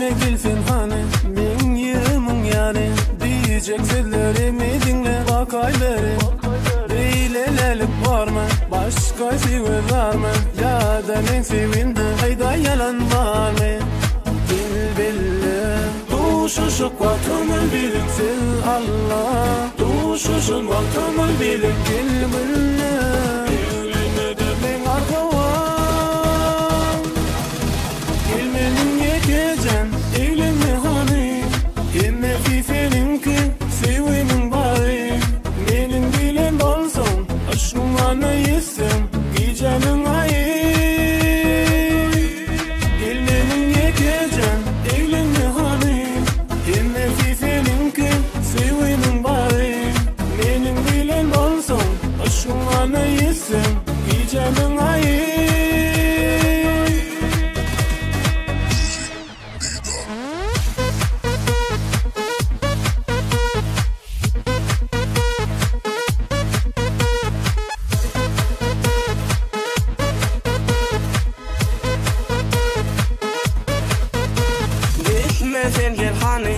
Gitme gülfin hani min yığımın yani. Diyecek sözlerimi dinle bak ayları. Eğlenelim var mı? Başka sever var mı? Ya da men sevindi hayda yalan var mı? Bilbilli Duşuşuk vaktımı bilin Sil Allah Duşuşun vaktımı bilin Bilbilli Men arka var Gelmenin yekecen Eğlenme hani Emme fifeninki Sevimin bari Menin bilen olsun Aşkım ana yesem Gecenin ayı Gelmenin yekecen Eğlenme hani Emme fifeninki Sevimin bari Menin bilen olsun Aşkım ana yesem Gecenin ayı Sen gel hani